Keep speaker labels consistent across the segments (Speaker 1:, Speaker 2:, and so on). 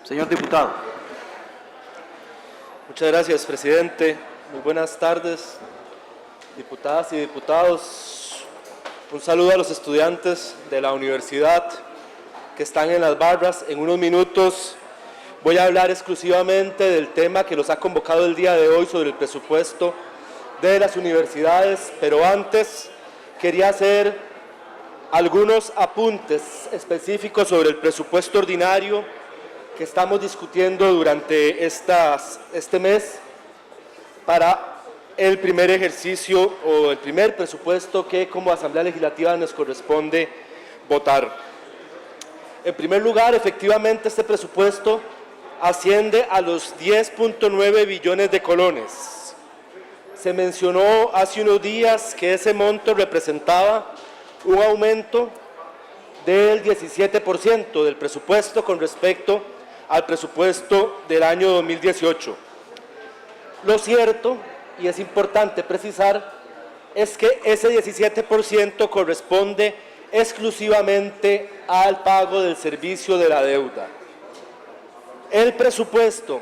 Speaker 1: Señor diputado.
Speaker 2: Muchas gracias, presidente. Muy buenas tardes, diputadas y diputados. Un saludo a los estudiantes de la universidad que están en las barras. En unos minutos voy a hablar exclusivamente del tema que los ha convocado el día de hoy sobre el presupuesto de las universidades, pero antes quería hacer algunos apuntes específicos sobre el presupuesto ordinario que estamos discutiendo durante este mes para el primer ejercicio o el primer presupuesto que como Asamblea Legislativa nos corresponde votar. En primer lugar, efectivamente, este presupuesto asciende a los 10.9 billones de colones. Se mencionó hace unos días que ese monto representaba un aumento del 17% del presupuesto con respecto al presupuesto del año 2018. Lo cierto, y es importante precisar, es que ese 17% corresponde exclusivamente al pago del servicio de la deuda. El presupuesto,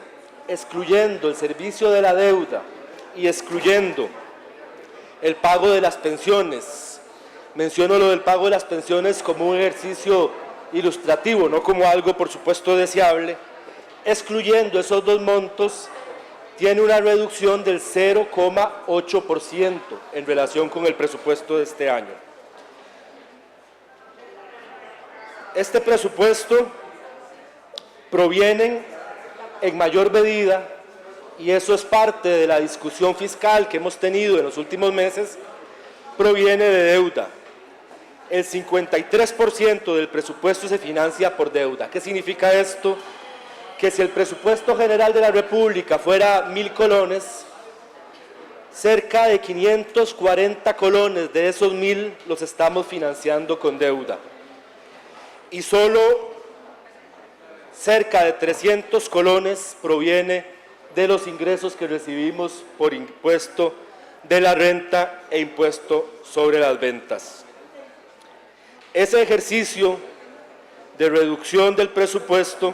Speaker 2: excluyendo el servicio de la deuda y excluyendo el pago de las pensiones, menciono lo del pago de las pensiones como un ejercicio ilustrativo, no como algo por supuesto deseable, excluyendo esos dos montos, tiene una reducción del 0,8% en relación con el presupuesto de este año. Este presupuesto proviene en mayor medida, y eso es parte de la discusión fiscal que hemos tenido en los últimos meses, proviene de deuda. El 53% del presupuesto se financia por deuda. ¿Qué significa esto? Que si el presupuesto general de la República fuera 1.000 colones, cerca de 540 colones de esos 1.000 los estamos financiando con deuda. Y solo cerca de 300 colones proviene de los ingresos que recibimos por impuesto de la renta e impuesto sobre las ventas. Ese ejercicio de reducción del presupuesto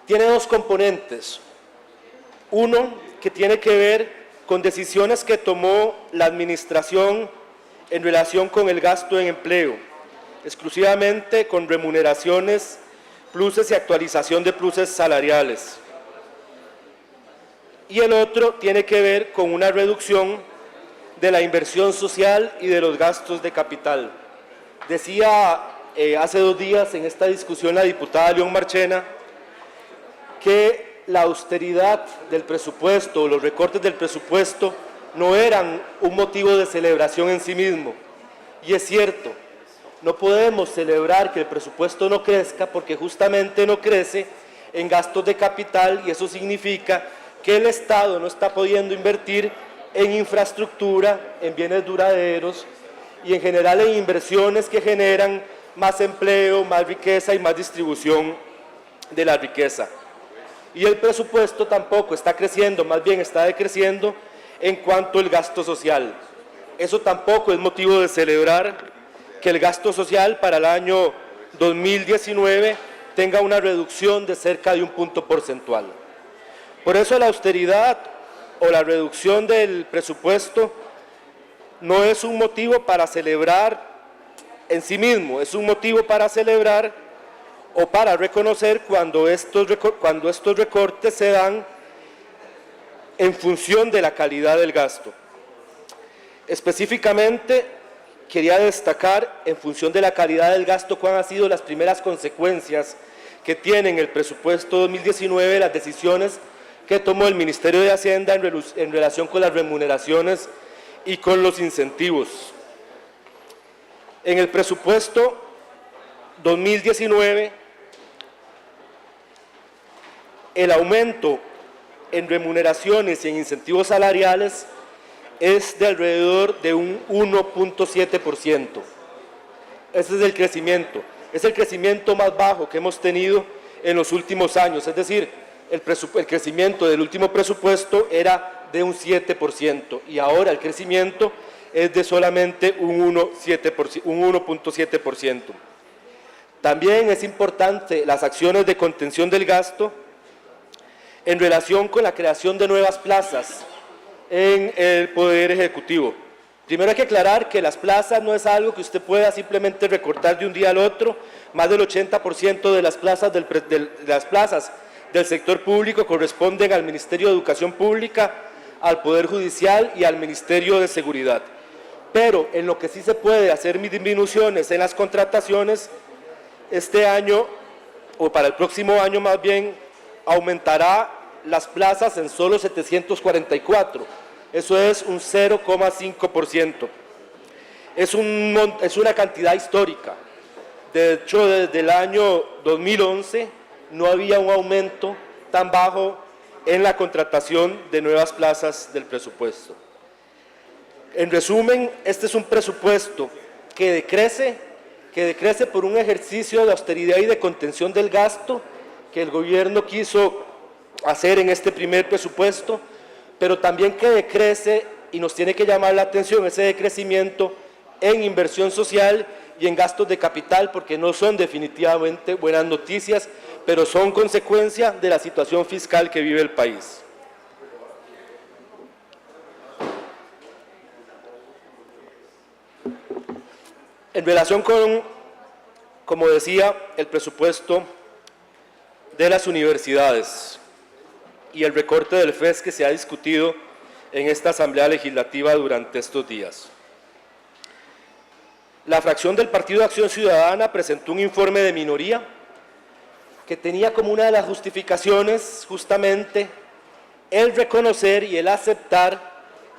Speaker 2: tiene dos componentes. Uno, que tiene que ver con decisiones que tomó la Administración en relación con el gasto en empleo, exclusivamente con remuneraciones, pluses y actualización de pluses salariales. Y el otro tiene que ver con una reducción de la inversión social y de los gastos de capital. Decía hace 2 días en esta discusión la diputada León Marchena que la austeridad del presupuesto o los recortes del presupuesto no eran un motivo de celebración en sí mismo. Y es cierto, no podemos celebrar que el presupuesto no crezca porque justamente no crece en gastos de capital, y eso significa que el Estado no está pudiendo invertir en infraestructura, en bienes duraderos y en general en inversiones que generan más empleo, más riqueza y más distribución de la riqueza. Y el presupuesto tampoco está creciendo, más bien está decreciendo en cuanto al gasto social. Eso tampoco es motivo de celebrar que el gasto social para el año 2019 tenga una reducción de cerca de 1 punto porcentual. Por eso la austeridad o la reducción del presupuesto no es un motivo para celebrar en sí mismo, es un motivo para celebrar o para reconocer cuando estos recortes se dan en función de la calidad del gasto. Específicamente, quería destacar en función de la calidad del gasto cuáles han sido las primeras consecuencias que tiene en el presupuesto 2019 las decisiones que tomó el Ministerio de Hacienda en relación con las remuneraciones y con los incentivos. En el presupuesto 2019, el aumento en remuneraciones y en incentivos salariales es de alrededor de un 1.7%. Ese es el crecimiento. Es el crecimiento más bajo que hemos tenido en los últimos años. Es decir, el crecimiento del último presupuesto era de un 7% y ahora el crecimiento es de solamente un 1.7%. También es importante las acciones de contención del gasto en relación con la creación de nuevas plazas en el Poder Ejecutivo. Primero hay que aclarar que las plazas no es algo que usted pueda simplemente recortar de un día al otro. Más del 80% de las plazas del sector público corresponden al Ministerio de Educación Pública, al Poder Judicial y al Ministerio de Seguridad. Pero en lo que sí se puede hacer disminuciones en las contrataciones, este año, o para el próximo año más bien, aumentará las plazas en solo 744. Eso es un 0,5%. Es una cantidad histórica. De hecho, desde el año 2011 no había un aumento tan bajo en la contratación de nuevas plazas del presupuesto. En resumen, este es un presupuesto que decrece por un ejercicio de austeridad y de contención del gasto que el gobierno quiso hacer en este primer presupuesto, pero también que decrece, y nos tiene que llamar la atención ese decrecimiento en inversión social y en gastos de capital, porque no son definitivamente buenas noticias, pero son consecuencia de la situación fiscal que vive el país. En relación con, como decía, el presupuesto de las universidades y el recorte del FES que se ha discutido en esta Asamblea Legislativa durante estos días. La fracción del Partido de Acción Ciudadana presentó un informe de minoría que tenía como una de las justificaciones justamente el reconocer y el aceptar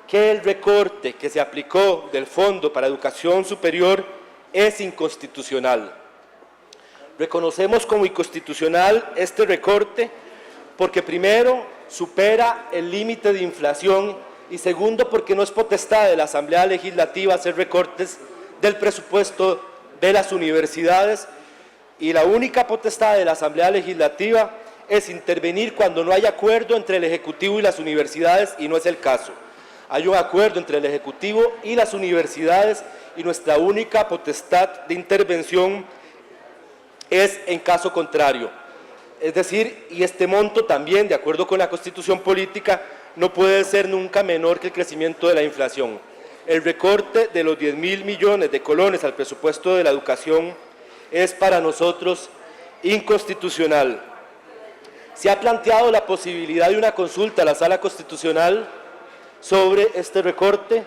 Speaker 2: que el recorte que se aplicó del Fondo para Educación Superior es inconstitucional. Reconocemos como inconstitucional este recorte porque primero supera el límite de inflación y segundo porque no es potestad de la Asamblea Legislativa hacer recortes del presupuesto de las universidades y la única potestad de la Asamblea Legislativa es intervenir cuando no hay acuerdo entre el Ejecutivo y las universidades y no es el caso. Hay un acuerdo entre el Ejecutivo y las universidades y nuestra única potestad de intervención es en caso contrario. Es decir, y este monto también, de acuerdo con la Constitución Política, no puede ser nunca menor que el crecimiento de la inflación. El recorte de los 10.000 millones de colones al presupuesto de la educación es para nosotros inconstitucional. Se ha planteado la posibilidad de una consulta a la Sala Constitucional sobre este recorte.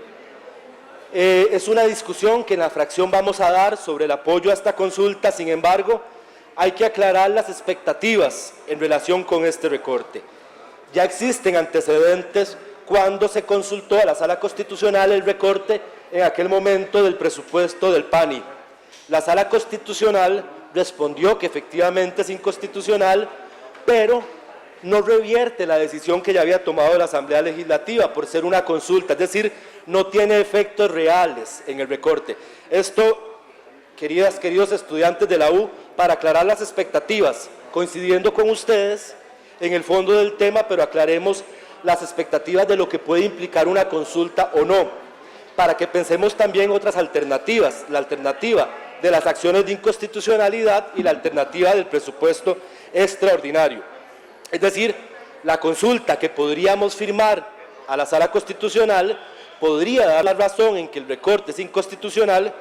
Speaker 2: Es una discusión que en la fracción vamos a dar sobre el apoyo a esta consulta, sin embargo, hay que aclarar las expectativas en relación con este recorte. Ya existen antecedentes cuando se consultó a la Sala Constitucional el recorte en aquel momento del presupuesto del PANI. La Sala Constitucional respondió que efectivamente es inconstitucional, pero no revierte la decisión que ya había tomado la Asamblea Legislativa por ser una consulta, es decir, no tiene efectos reales en el recorte. Esto, queridos estudiantes de la U, para aclarar las expectativas, coincidiendo con ustedes en el fondo del tema, pero aclaremos las expectativas de lo que puede implicar una consulta o no, para que pensemos también otras alternativas, la alternativa de las acciones de inconstitucionalidad y la alternativa del presupuesto extraordinario. Es decir, la consulta que podríamos firmar a la Sala Constitucional podría dar la razón en que el recorte es inconstitucional,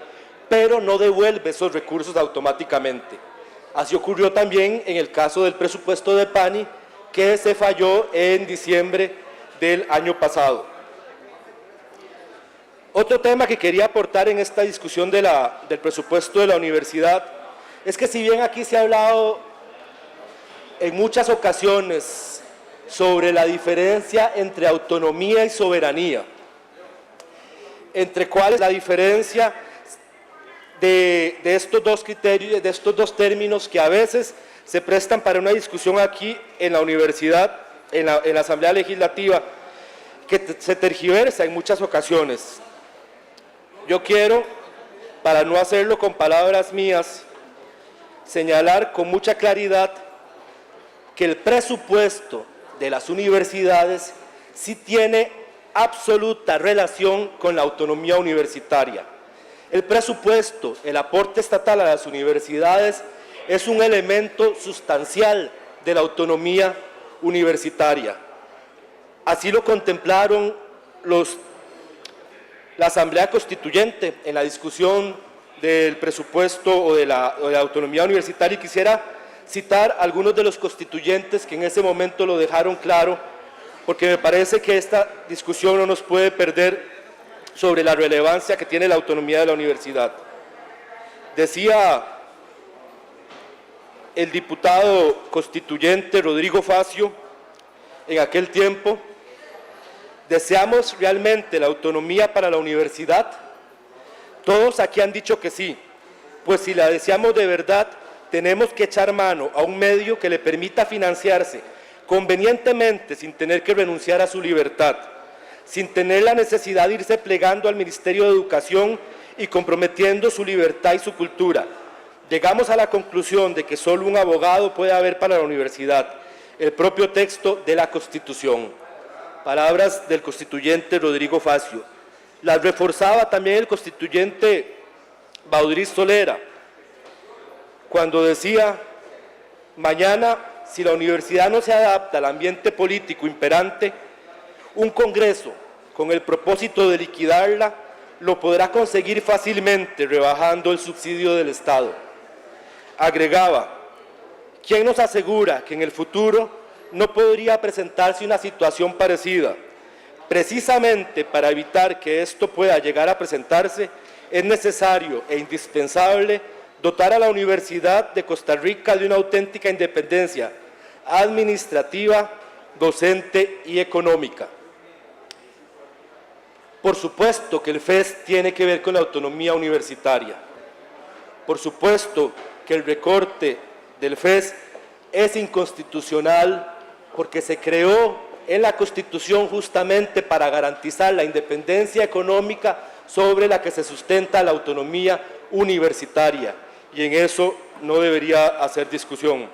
Speaker 2: pero no devuelve esos recursos automáticamente. Así ocurrió también en el caso del presupuesto de PANI, que se falló en diciembre del año pasado. Otro tema que quería aportar en esta discusión del presupuesto de la universidad es que si bien aquí se ha hablado en muchas ocasiones sobre la diferencia entre autonomía y soberanía, entre cuál es la diferencia de estos dos criterios, de estos dos términos que a veces se prestan para una discusión aquí en la universidad, en la Asamblea Legislativa, que se tergiversa en muchas ocasiones. Yo quiero, para no hacerlo con palabras mías, señalar con mucha claridad que el presupuesto de las universidades sí tiene absoluta relación con la autonomía universitaria. El presupuesto, el aporte estatal a las universidades es un elemento sustancial de la autonomía universitaria. Así lo contemplaron la Asamblea Constituyente en la discusión del presupuesto o de la autonomía universitaria, y quisiera citar a algunos de los constituyentes que en ese momento lo dejaron claro, porque me parece que esta discusión no nos puede perder sobre la relevancia que tiene la autonomía de la universidad. Decía el diputado constituyente Rodrigo Facio en aquel tiempo: ¿deseamos realmente la autonomía para la universidad? Todos aquí han dicho que sí, pues si la deseamos de verdad, tenemos que echar mano a un medio que le permita financiarse convenientemente sin tener que renunciar a su libertad, sin tener la necesidad de irse plegando al Ministerio de Educación y comprometiendo su libertad y su cultura. Llegamos a la conclusión de que solo un abogado puede haber para la universidad, el propio texto de la Constitución. Palabras del constituyente Rodrigo Facio. Las reforzaba también el constituyente Baudrís Solera, cuando decía: mañana, si la universidad no se adapta al ambiente político imperante, un Congreso, con el propósito de liquidarla, lo podrá conseguir fácilmente rebajando el subsidio del Estado. Agregaba: ¿quién nos asegura que en el futuro no podría presentarse una situación parecida? Precisamente para evitar que esto pueda llegar a presentarse, es necesario e indispensable dotar a la Universidad de Costa Rica de una auténtica independencia administrativa, docente y económica. Por supuesto que el FES tiene que ver con la autonomía universitaria. Por supuesto que el recorte del FES es inconstitucional porque se creó en la Constitución justamente para garantizar la independencia económica sobre la que se sustenta la autonomía universitaria, y en eso no debería hacer discusión.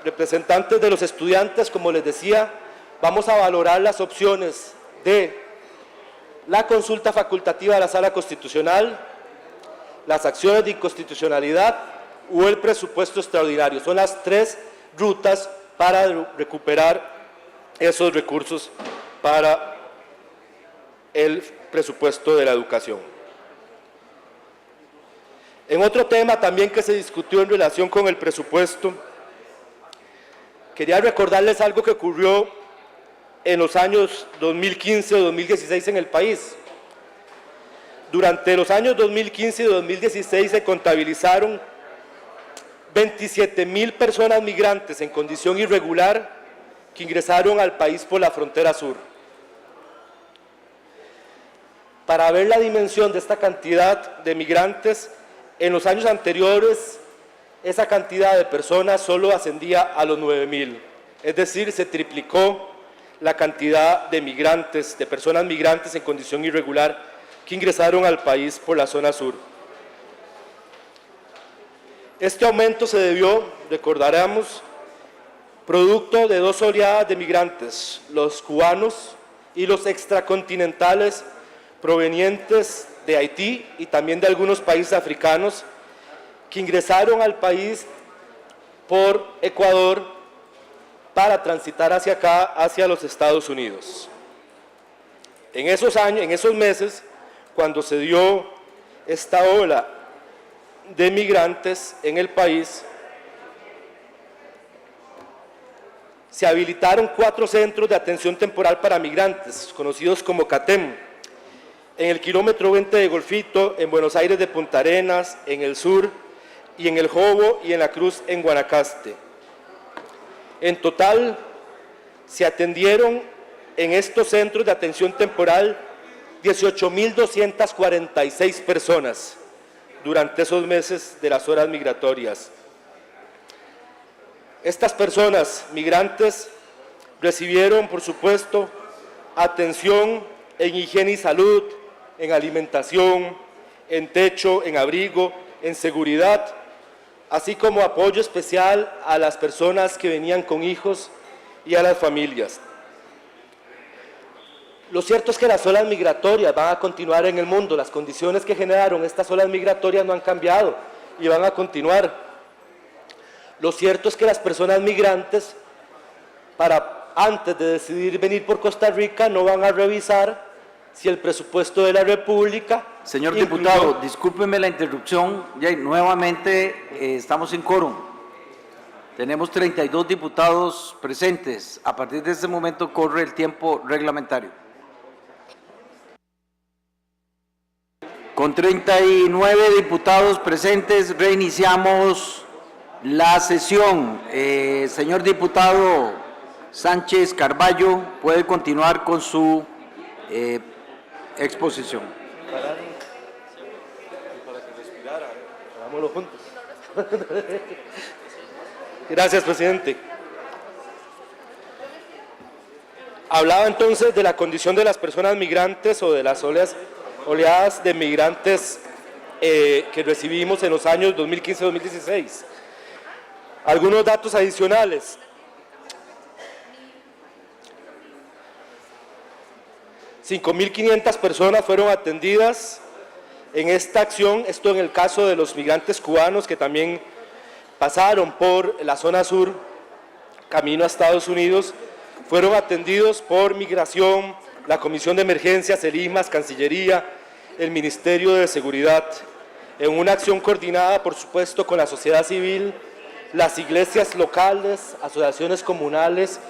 Speaker 2: Representantes de los estudiantes, como les decía, vamos a valorar las opciones de la consulta facultativa de la Sala Constitucional, las acciones de inconstitucionalidad o el presupuesto extraordinario. Son las tres rutas para recuperar esos recursos para el presupuesto de la educación. En otro tema también que se discutió en relación con el presupuesto, quería recordarles algo que ocurrió en los años 2015 o 2016 en el país. Durante los años 2015 y 2016 se contabilizaron 27,000 personas migrantes en condición irregular que ingresaron al país por la frontera sur. Para ver la dimensión de esta cantidad de migrantes, en los años anteriores esa cantidad de personas solo ascendía a los 9,000, es decir, se triplicó la cantidad de migrantes, de personas migrantes en condición irregular que ingresaron al país por la zona sur. Este aumento se debió, recordaremos, producto de dos oleadas de migrantes, los cubanos y los extracontinentales provenientes de Haití y también de algunos países africanos que ingresaron al país por Ecuador para transitar hacia acá, hacia los Estados Unidos. En esos años, en esos meses, cuando se dio esta ola de migrantes en el país, se habilitaron 4 centros de atención temporal para migrantes, conocidos como CATEM, en el kilómetro 20 de Golfito, en Buenos Aires de Punta Arenas, en el sur, y en El Jobo y en La Cruz, en Guanacaste. En total, se atendieron en estos centros de atención temporal 18,246 personas durante esos meses de las horas migratorias. Estas personas migrantes recibieron, por supuesto, atención en higiene y salud, en alimentación, en techo, en abrigo, en seguridad, así como apoyo especial a las personas que venían con hijos y a las familias. Lo cierto es que las olas migratorias van a continuar en el mundo, las condiciones que generaron estas olas migratorias no han cambiado, y van a continuar. Lo cierto es que las personas migrantes, antes de decidir venir por Costa Rica, no van a revisar si el presupuesto de la República...
Speaker 1: Señor diputado, discúlpeme la interrupción, ya nuevamente estamos en quórum. Tenemos 32 diputados presentes. A partir de este momento corre el tiempo reglamentario. Con 39 diputados presentes, reiniciamos la sesión. Señor diputado Sánchez Carballo, puede continuar con su exposición.
Speaker 2: Para que respirara, hagámoslo juntos. Gracias, presidente. Hablaba entonces de la condición de las personas migrantes o de las oleadas de migrantes que recibimos en los años 2015-2016. Algunos datos adicionales. 5.500 personas fueron atendidas en esta acción, esto en el caso de los migrantes cubanos que también pasaron por la zona sur, camino a Estados Unidos, fueron atendidos por Migración, la Comisión de Emergencias, el IMAS, Cancillería, el Ministerio de Seguridad, en una acción coordinada, por supuesto, con la sociedad civil, las iglesias locales, asociaciones comunales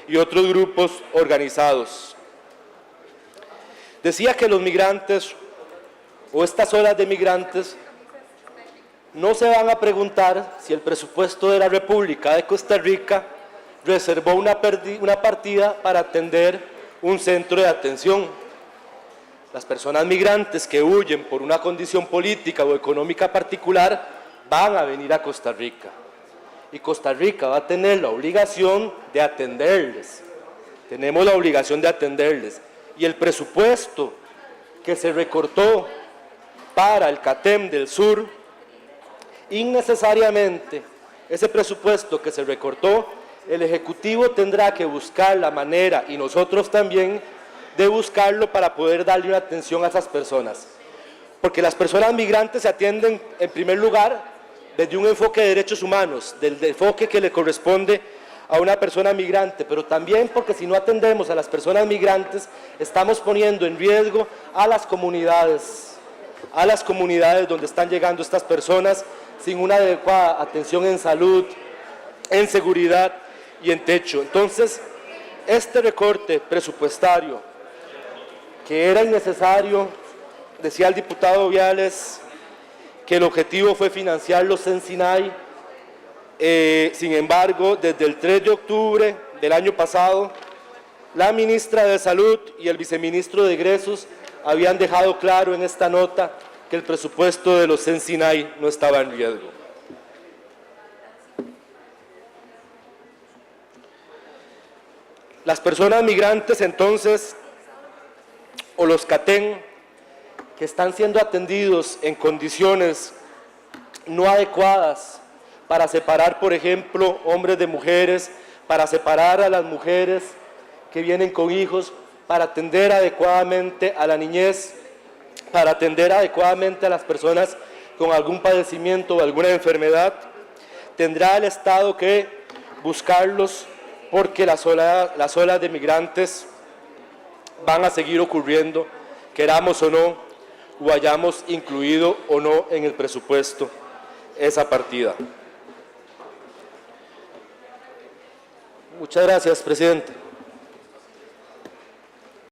Speaker 2: y otros grupos organizados. Decía que los migrantes o estas olas de migrantes no se van a preguntar si el presupuesto de la República de Costa Rica reservó una partida para atender un centro de atención. Las personas migrantes que huyen por una condición política o económica particular van a venir a Costa Rica. Y Costa Rica va a tener la obligación de atenderles. Tenemos la obligación de atenderles. Y el presupuesto que se recortó para el CATEM del Sur, innecesariamente, ese presupuesto que se recortó, el Ejecutivo tendrá que buscar la manera, y nosotros también, de buscarlo para poder darle una atención a esas personas. Porque las personas migrantes se atienden, en primer lugar, desde un enfoque de derechos humanos, del enfoque que le corresponde a una persona migrante, pero también porque si no atendemos a las personas migrantes, estamos poniendo en riesgo a las comunidades donde están llegando estas personas sin una adecuada atención en salud, en seguridad y en techo. Entonces, este recorte presupuestario, que era innecesario, decía el diputado Viales, que el objetivo fue financiarlos en Sinai. Sin embargo, desde el 3 de octubre del año pasado, la ministra de Salud y el viceministro de Egresos habían dejado claro en esta nota que el presupuesto de los Sinai no estaba en riesgo. Las personas migrantes, entonces, o los CATEM, que están siendo atendidos en condiciones no adecuadas, para separar, por ejemplo, hombres de mujeres, para separar a las mujeres que vienen con hijos, para atender adecuadamente a la niñez, para atender adecuadamente a las personas con algún padecimiento o alguna enfermedad, tendrá el Estado que buscarlos porque las olas de migrantes van a seguir ocurriendo, queramos o no, o hayamos incluido o no en el presupuesto esa partida. Muchas gracias, presidente.